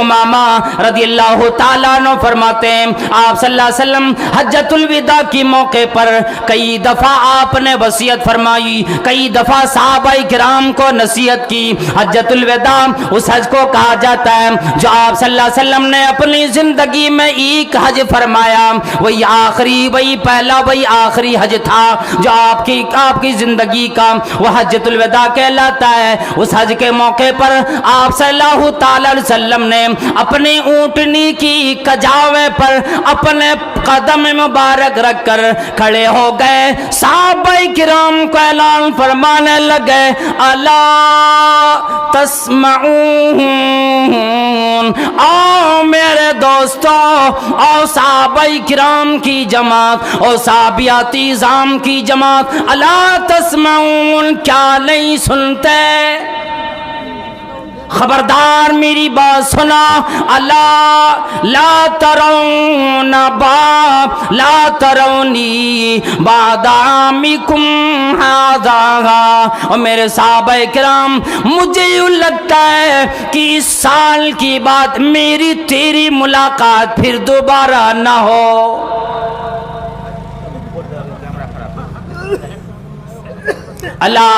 Umama रज़ी अल्लाह ताला अन्हु फरमाते हैं आप सल्लल्लाहु अलैहि वसल्लम हज्जतुल विदा के मौके पर कई दफ़ा आपने वसीयत फरमाई, कई दफ़ा सहाबाए किराम को नसीहत की। हज्जतुल विदा उस हज को कहा जाता है जो आप सल्लल्लाहु अलैहि वसल्लम ने अपनी जिंदगी में एक हज फरमाया, वही आखिरी, वही पहला, वही आखिरी हज था जो आपकी जिंदगी का वह हज्जतुल विदा कहलाता है। उस हज के मौके पर आप सल्लल्लाहु ताला अलैहि वसल्लम ने अपनी ऊंटनी की कजावे पर अपने कदम मुबारक रखकर खड़े हो गए। सहाबाए किराम को ऐलान फरमाने लगे, अला तस्माऊन, आओ मेरे दोस्तों, आओ सहाबाए किराम की जमात और साहबियाती जाम की जमात, अला तस्माऊन, क्या नहीं सुनते? खबरदार मेरी बात सुना। अला ला तरौन बाब ला तरौनी बादामिकुम हादा। और मेरे साहबाए किराम, मुझे यूँ लगता है कि इस साल की बात मेरी तेरी मुलाकात फिर दोबारा ना हो। अला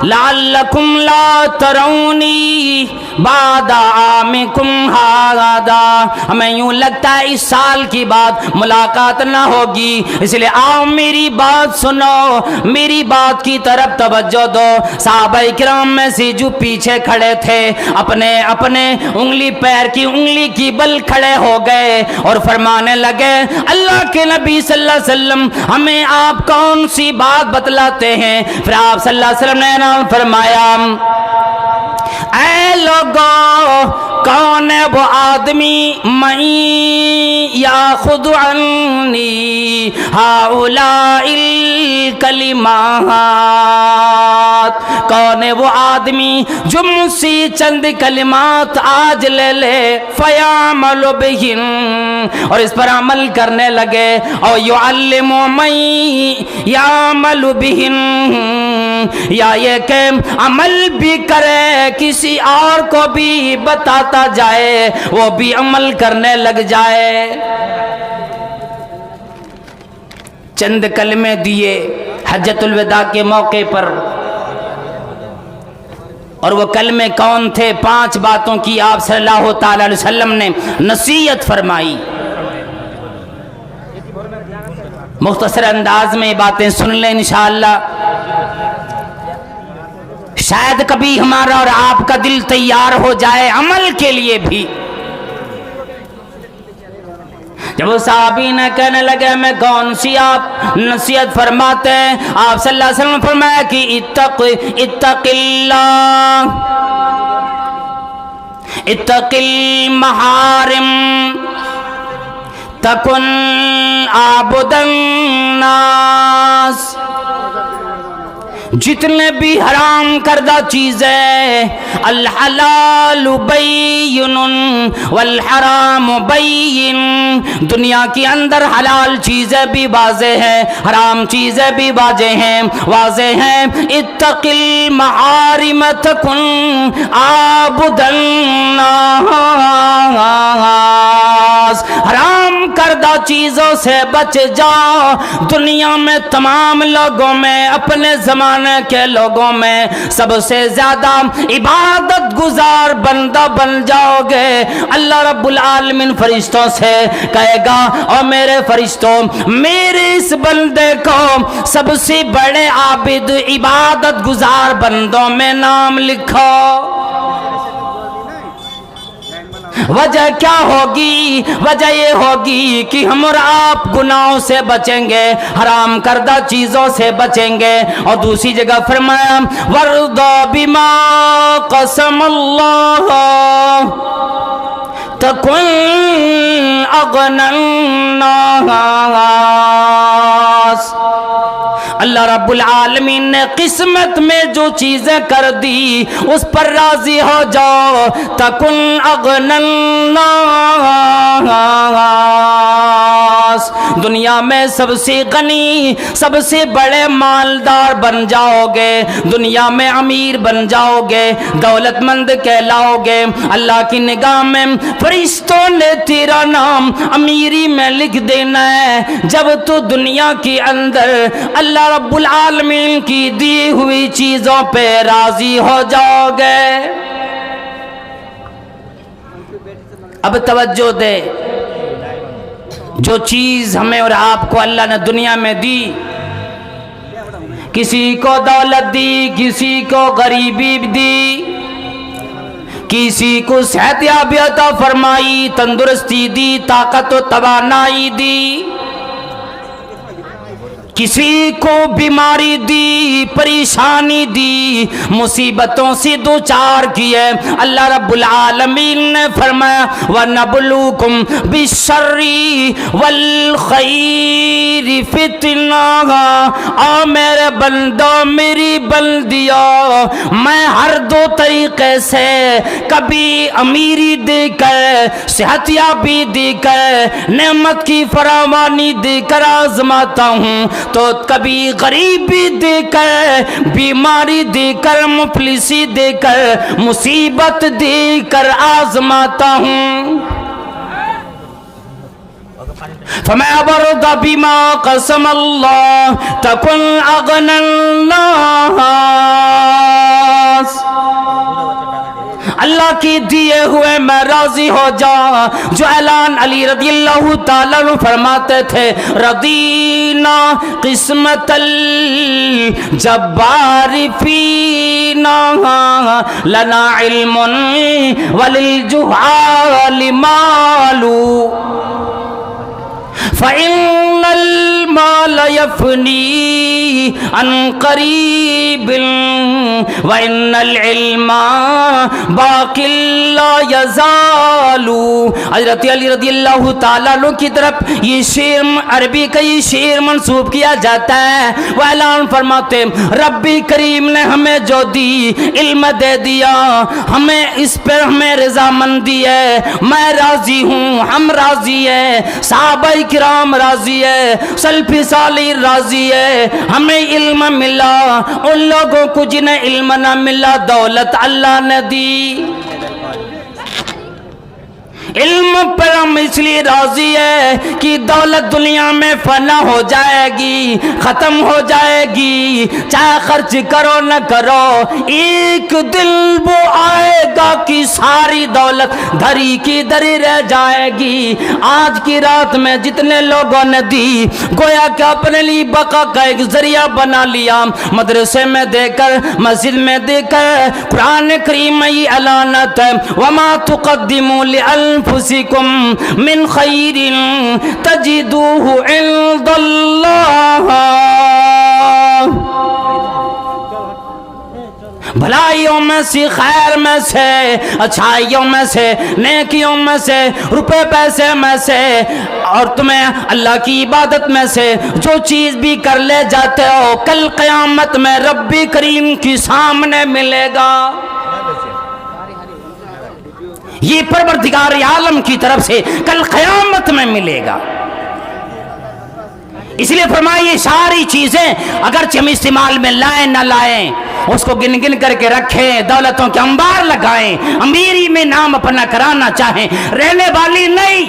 लाल्लकुम ला तरौनी बादा आमिकुम हादा। हमें यूं लगता है इस साल की बात मुलाकात ना होगी, इसलिए आओ मेरी बात सुनो, मेरी बात की तरफ तवज्जो दो। सहाबाए किराम में से जो पीछे खड़े थे अपने अपने उंगली पैर की उंगली की बल खड़े हो गए और फरमाने लगे, अल्लाह के नबी सल्लल्लाहु अलैहि वसल्लम हमें आप कौन सी बात बतलाते हैं? फिर आप सल्लल्लाहु अलैहि वसल्लम ने नाम फरमाया, ऐ लोगों, कौन है वो आदमी मई या खुद अन्नी हाउलाइल कलिमात, कौन है वो आदमी जो मुझसे चंद कलिमात आज ले ले, फयामल बिहिन, और इस पर अमल करने लगे, और युअल्लिमु मई यामल बिहिन, या ये कि अमल भी करे, किसी और को भी बताता जाए, वो भी अमल करने लग जाए। चंद कलमे दिए हज्जतुल विदा के मौके पर, और वो कलमे कौन थे? 5 बातों की आप सल्लल्लाहु ताला अलैहि वसल्लम ने नसीहत फरमाई। मुख्तसर अंदाज में ये बातें सुन लें इंशाअल्लाह, शायद कभी हमारा और आपका दिल तैयार हो जाए अमल के लिए भी। जब वो साहबी ने कहने लगे मैं कौन सी आप नसीहत फरमाते हैं? आप सल्लल्लाहु अलैहि वसल्लम फरमाया कि इत्तकिल महारिम तकुन आबुदन नास। जितने भी हराम करदा चीजें, अल हलाल बय्यिनुन वल हराम बय्यिन, दुनिया के अंदर हलाल चीजें भी वाज़ेह हैं, हराम चीजें भी वाज़ेह हैं। इत्तकिल महारिम तकुन आबुदन नास, हराम करदा चीजों से बच जाओ। दुनिया में तमाम लोगों में, अपने जमाने के लोगों में सबसे ज्यादा इबादत गुजार बंदा बन जाओगे। अल्लाह रब्बुल आलमीन फरिश्तों से कहेगा, और मेरे फरिश्तों, मेरे इस बंदे को सबसे बड़े आबिद इबादत गुजार बंदों में नाम लिखो। वजह क्या होगी? वजह ये होगी कि हम और आप गुनाहों से बचेंगे, हराम करदा चीजों से बचेंगे। और दूसरी जगह फरमाया, वरदा बिमा कसमल्लाह तकुन अगनन नास। अल्लाह रब्बुल आलमीन ने किस्मत में जो चीजें कर दी उस पर राजी हो जाओ। तकुन अगनन नास, الناس، دنیا میں سب سے غنی، سب سے بڑے مالدار بن جاؤ گے، دنیا میں امیر بن جاؤ گے، دولت مند کہلاؤ گے، اللہ کی نگاہ میں فرشتوں نے تیرا نام امیری میں لکھ دینا ہے۔ جب تو دنیا کے اندر اللہ رب العالمین کی دی ہوئی چیزوں پہ راضی ہو جاؤ گے۔ اب توجہ دے، جو چیز ہمیں اور آپ کو اللہ نے دنیا میں دی، کسی کو دولت دی، کسی کو غریبی دی، کسی کو صحتیابی عطا فرمائی، تندرستی دی، طاقت و توانائی دی، کسی کو بیماری دی، پریشانی دی، مصیبتوں سے دو چار کیے۔ اللہ رب العالمین نے فرمایا وَنَبْلُوكُمْ بِالشَّرِّ وَالْخَيْرِ فِتْنَةً، آ میرے بندو میری بندیوں، میں ہر دو طریقے سے کبھی امیری دے کر، صحتیابی دے کر، نعمت کی فراوانی دے کر آزماتا ہوں، تو کبھی غریبی دے کر، بیماری دے کر، مفلسی دے کر، مصیبت دے کر آزماتا ہوں۔ فَمَا بَرْدَ بِمَا قَسَمَ اللَّهُ تَكُنْ أَغْنَى النَّاسِ، اللہ کی دیے ہوئے میں راضی ہو جا، جو اعلان علی رضی اللہ تعالیٰ عنہ فرماتے تھے رضینا قسمت الجبار فینا لنا علم وللجہال مال فإن المال يفني عن قريب وإن العلم باق لا يزال۔ حضرت علی رضی اللہ تعالیٰ عنہ کی طرف یہ شعر عربی کا یہ شعر منسوب کیا جاتا ہے۔ وہ اعلان فرماتے رب کریم نے ہمیں جو دی علم دے دیا، ہمیں اس پر ہمیں رضامندی ہے، میں راضی ہوں، ہم راضی ہیں، صحابہ کرام راضی ہے، سلف صالح راضی ہے، ہمیں علم ملا، ان لوگوں کو جنہیں علم نہ ملا دولت اللہ نے دی۔ علم پر ہم اس لیے راضی ہے کہ دولت دنیا میں فنا ہو جائے گی، ختم ہو جائے گی، چاہے خرچ کرو نہ کرو، ایک دل وہ آئے گا کہ ساری دولت دھری کی دھری رہ جائے گی۔ آج کی رات میں جتنے لوگوں نے دی گویا کہ اپنے لیے بقا کا ایک ذریعہ بنا لیا، مدرسے میں دے کر، مسجد میں دے کر، قرآن کریم میں یہ اعلانت ہے وَمَا تُقَدِّمُوا لِأَنفُسِكُم مِّن خَيْرٍ تَجِدُوهُ عِندَ اللَّهِ، بھلائیوں میں سے، خیر میں سے، اچھائیوں میں سے، نیکیوں میں سے، روپے پیسے میں سے، اور تمہیں اللہ کی عبادت میں سے جو چیز بھی کر لے جاتے ہو کل قیامت میں رب کریم کے سامنے ملے گا۔ یہ پروردگار عالم کی طرف سے کل قیامت میں ملے گا۔ اس لیے فرمائیے ساری چیزیں اگرچہ ہم استعمال میں لائیں نہ لائیں، اس کو گن گن کر کے رکھیں، دولتوں کے انبار لگائیں، امیری میں نام اپنا کرانا چاہیں، رہنے والی نہیں۔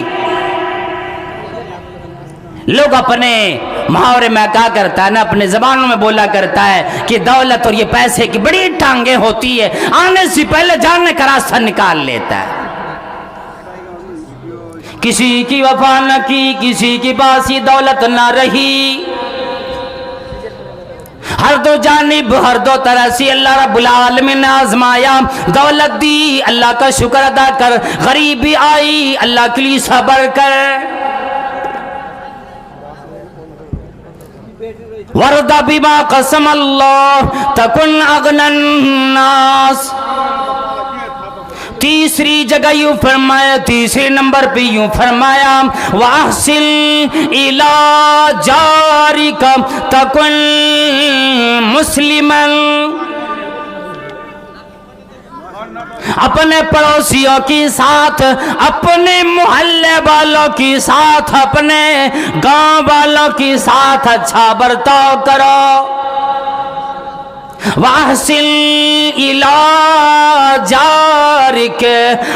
لوگ اپنے محاورے میں کہا کرتا ہے نا، اپنے زبانوں میں بولا کرتا ہے کہ دولت اور یہ پیسے کی بڑی ٹانگیں ہوتی ہے، آنے سے پہلے جاننے کا راستہ نکال لیتا ہے۔ کسی کی وفا نہ کی، کسی کی باسی دولت نہ رہی، ہر دو جانب، ہر دو طرح سے اللہ رب العالمین نے آزمایا، دولت دی اللہ کا شکر ادا کر، غریبی آئی اللہ کے لیے صبر کر۔ وَرْضَ بِمَا قَسَمَ اللَّهُ تَكُنْ أَغْنَى النَّاسِ۔ تیسری جگہ یوں فرمایا، تیسرے نمبر پہ یوں فرمایا وَأَحْسِنْ إِلَىٰ جَارِكَ تَكُنْ مُسْلِمًا۔ अपने पड़ोसियों के साथ, अपने मोहल्ले वालों के साथ, अपने गांव वालों के साथ अच्छा बर्ताव करो। वाहसिल इला जारिक,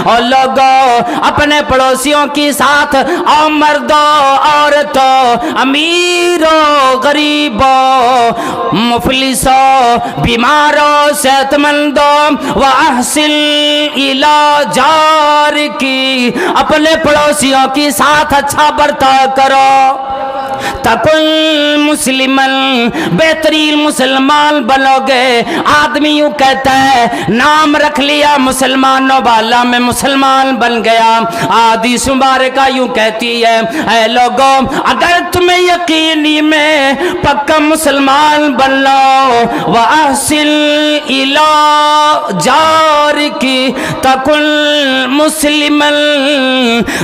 और लोगों अपने पड़ोसियों के साथ, और मर्दों औरतों, अमीरों गरीबों, मुफलिसों बीमारों सेहतमंदों, वाहसिल इला जारिक, अपने पड़ोसियों के साथ अच्छा बर्ताव करो। तकुल मुस्लिमन, बेहतरीन मुसलमान बनोगे। आदमी यूं कहता है नाम रख लिया मुसलमानों वाला, मैं मुसलमान बन गया। हदीस मुबारक यूं कहती है, ऐ लोगों अगर तुम्हें यकीनी में पक्का मुसलमान बन लो, वअहसिल इला जारिकी तकुल मुस्लिमन,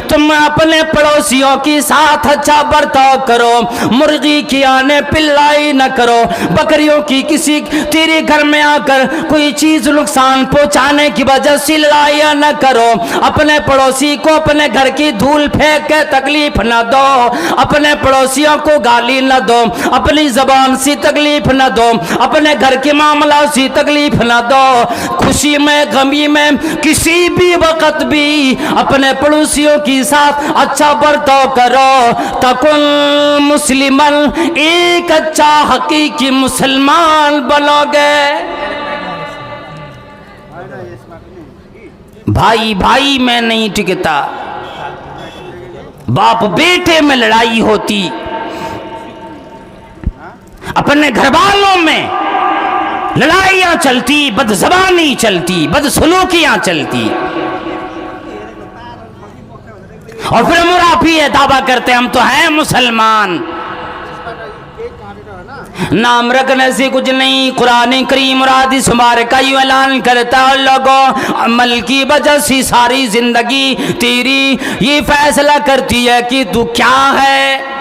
तुम अपने पड़ोसियों के साथ अच्छा बर्ताव करो। मुर्गी की आने पिल्लाई न करो, बकरियों की किसी तेरे घर में आकर कोई चीज नुकसान पहुंचाने की वजह से लड़ाइयां न करो। अपने पड़ोसी को अपने घर की धूल फेंक के तकलीफ न दो, अपने पड़ोसियों को गाली न दो, अपनी जबान से तकलीफ न दो, अपने घर के मामला से तकलीफ न दो। खुशी में गमी में किसी भी वक्त भी अपने पड़ोसियों के साथ अच्छा बर्ताव करो। तकुल मुस्लिमन, एक अच्छा हकीकी मुसलमान बनोगे। भाई भाई में नहीं टिकता, बाप बेटे में लड़ाई होती, अपने घर वालों में लड़ाइयां चलती, बदजबानी चलती, बदसलूकियां चलती, और फिर मुराफी है दावा करते हम तो हैं मुसलमान। नाम रखने से कुछ नहीं, कुरान करीम और हदीस मुबारक का यूं ऐलान करता है लोगों अमल की वजह से सारी जिंदगी तेरी ये फैसला करती है कि तू क्या है।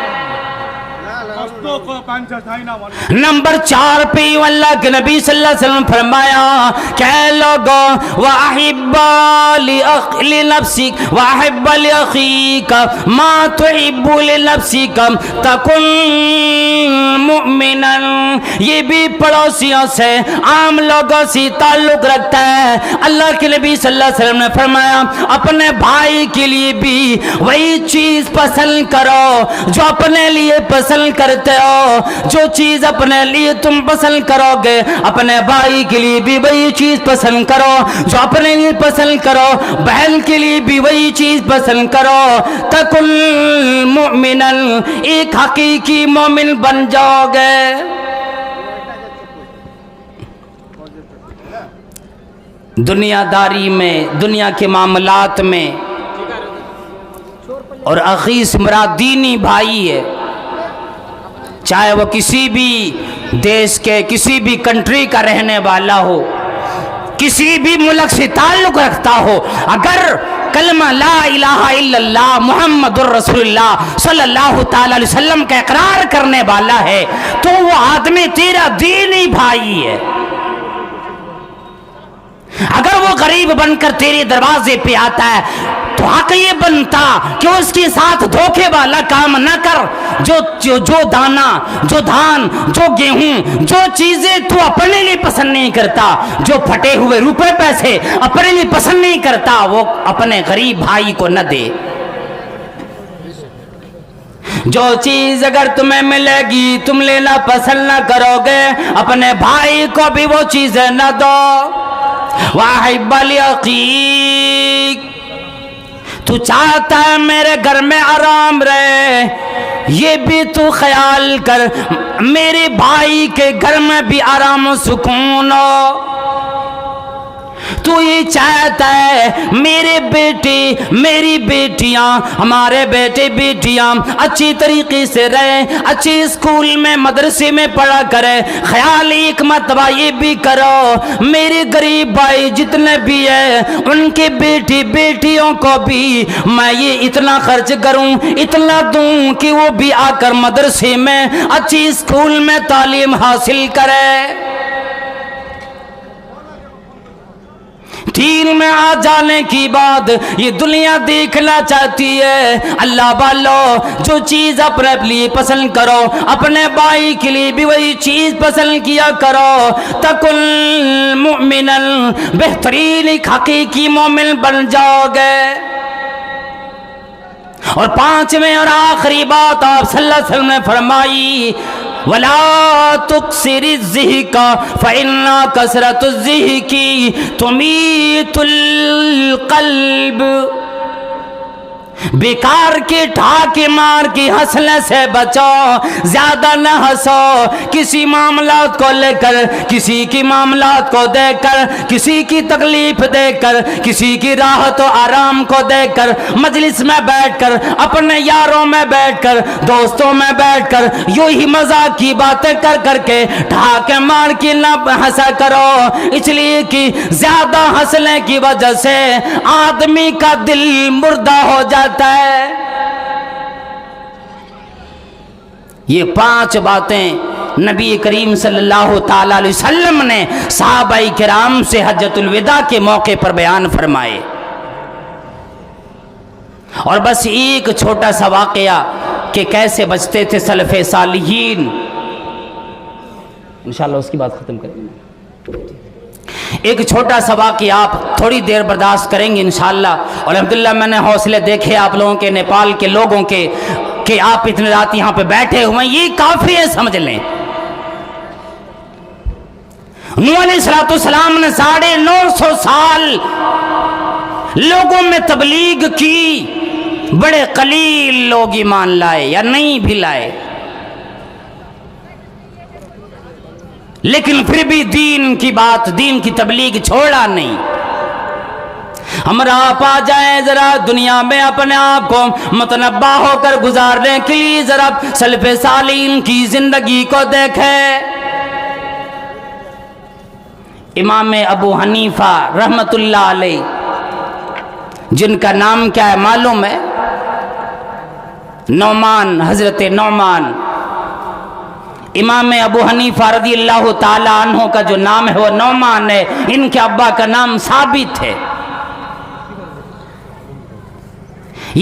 नंबर 4 पे अल्लाह के नबी सल्लल्लाहु अलैहि वसल्लम फरमाया क्या लोगों वअहिब्बा लि नफ्सिक वअहिब्बा लि अखीका मा तुहिब्बु लि नफ्सिका तकुन मुमिनन। ये भी पड़ोसियों से आम लोगों से ताल्लुक रखता है। अल्लाह के नबी सल्लल्लाहु अलैहि वसल्लम ने फरमाया अपने भाई के लिए भी वही चीज पसंद करो जो अपने लिए पसंद करते हो। जो चीज अपने लिए तुम पसंद करोगे अपने भाई के लिए भी वही चीज पसंद करो, जो अपने लिए पसंद करो बहन के लिए भी वही चीज पसंद करो। तकुल मुमिनन, एक हकीकी मोमिन बन जाओगे। दुनियादारी में, दुनिया के मामलात में, और अखीस मुराद दीनी भाई है, चाहे वो किसी भी देश के किसी भी कंट्री का रहने वाला हो, किसी भी मुल्क से ताल्लुक रखता हो, अगर कलमा ला इलाहा इल्लल्लाह मुहम्मदुर रसूलुल्लाह सल्लल्लाहु ताला अलैहि वसल्लम का इकरार करने वाला है तो वो आदमी तेरा दीनी भाई है। अगर वो गरीब बनकर तेरे दरवाजे पे आता है तो हक ये बनता कि उसके साथ धोखे वाला काम न कर। जो दाना, जो धान, जो गेहूं, जो चीजें तू अपने लिए पसंद नहीं करता, जो फटे हुए रुपए पैसे अपने लिए पसंद नहीं करता, वो अपने गरीब भाई को न दे। जो चीज अगर तुम्हें मिलेगी तुम लेना पसंद न करोगे, अपने भाई को भी वो चीजें न दो। वाहिब्बल यकीक, तू चाहता है मेरे घर में आराम रहे, ये भी तू ख्याल कर मेरे भाई के घर में भी आराम सुकून हो। तू ये चाहता है मेरे बेटे मेरी बेटियां, हमारे बेटे बेटियां अच्छी तरीके से रहे, अच्छे स्कूल में मदरसे में पढ़ा करे। ख्याल एक मरतबा ये भी करो मेरे गरीब भाई जितने भी है उनके बेटी बेटियों को भी मैं ये इतना खर्च करूं, इतना दूं कि वो भी आकर मदरसे में अच्छी स्कूल में तालीम हासिल करे। دین میں آ جانے کی بعد یہ دنیا دیکھنا چاہتی ہے۔ اللہ والو، جو چیز اپنے لیے پسند کرو اپنے بھائی کے لیے بھی وہی چیز پسند کیا کرو، تکن مؤمنا، بہترین ایک حقیقی مومن بن جاؤ گے۔ اور پانچویں اور آخری بات آپ صلی اللہ علیہ وسلم نے فرمائی، وَلَا تُكْسِرِ الزِّحْكَ فَإِنَّ كَثْرَةُ الزِّحْكِ تُمِيتُ الْقَلْبَ۔ بیکار کے ٹھاکے مار کے ہنسنے سے بچو، زیادہ نہ ہنسو۔ کسی معاملات کو لے کر، کسی کی معاملات کو دیکھ کر، کسی کی تکلیف دیکھ کر، کسی کی راحت و آرام کو دیکھ کر، مجلس میں بیٹھ کر، اپنے یاروں میں بیٹھ کر، دوستوں میں بیٹھ کر یوں ہی مذاق کی باتیں کر کر کے ٹھاکے مار کے نہ ہنسا کرو، اس لیے کہ زیادہ ہنسنے کی وجہ سے آدمی کا دل مردہ ہو جاتا ہے۔ یہ 5 باتیں نبی کریم صلی اللہ تعالی علیہ وسلم نے صحابہ کرام سے حجۃ الوداع کے موقع پر بیان فرمائے۔ اور بس ایک چھوٹا سا واقعہ کہ کیسے بچتے تھے سلف صالحین، انشاءاللہ اس کی بات ختم کریں گے۔ ایک چھوٹا سا واقعہ آپ تھوڑی دیر برداشت کریں گے انشاءاللہ۔ اور الحمدللہ میں نے حوصلے دیکھے آپ لوگوں کے، نیپال کے لوگوں کے، کہ آپ اتنے رات یہاں پہ بیٹھے ہوئے ہیں، یہ کافی ہے سمجھ لیں۔ نوح علیہ السلام نے 950 سال لوگوں میں تبلیغ کی، بڑے قلیل لوگ ایمان لائے یا نہیں بھی لائے، لیکن پھر بھی دین کی بات، دین کی تبلیغ چھوڑا نہیں۔ ہمارا آپ آ جائیں ذرا دنیا میں اپنے آپ کو متنبع ہو کر گزارنے کے لیے، ذرا سلف صالحین کی زندگی کو دیکھیں۔ امام ابو حنیفہ رحمت اللہ علیہ، جن کا نام کیا ہے معلوم ہے؟ نعمان، حضرت نعمان۔ امام ابو حنیفہ رضی اللہ تعالی عنہ کا جو نام ہے وہ نعمان ہے، ان کے ابا کا نام ثابت ہے۔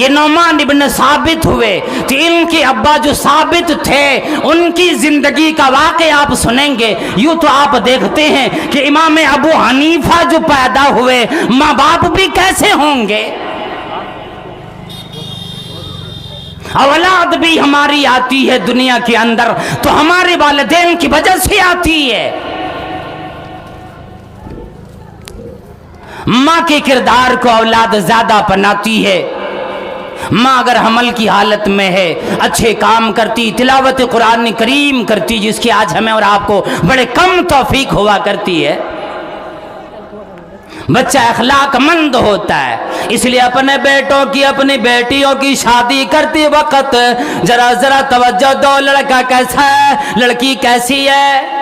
یہ نعمان ابن ثابت ہوئے تو ان کے ابا جو ثابت تھے ان کی زندگی کا واقعہ آپ سنیں گے، یوں تو آپ دیکھتے ہیں کہ امام ابو حنیفہ جو پیدا ہوئے، ماں باپ بھی کیسے ہوں گے، اولاد بھی ہماری آتی ہے دنیا کے اندر تو ہمارے والدین کی وجہ سے آتی ہے۔ ماں کے کردار کو اولاد زیادہ اپناتی ہے۔ ماں اگر حمل کی حالت میں ہے، اچھے کام کرتی، تلاوت قرآن کریم کرتی، جس کی آج ہمیں اور آپ کو بڑے کم توفیق ہوا کرتی ہے، بچہ اخلاق مند ہوتا ہے، اس لیے اپنے بیٹوں کی، اپنی بیٹیوں کی شادی کرتے وقت ذرا توجہ دو، لڑکا کیسا ہے، لڑکی کیسی ہے۔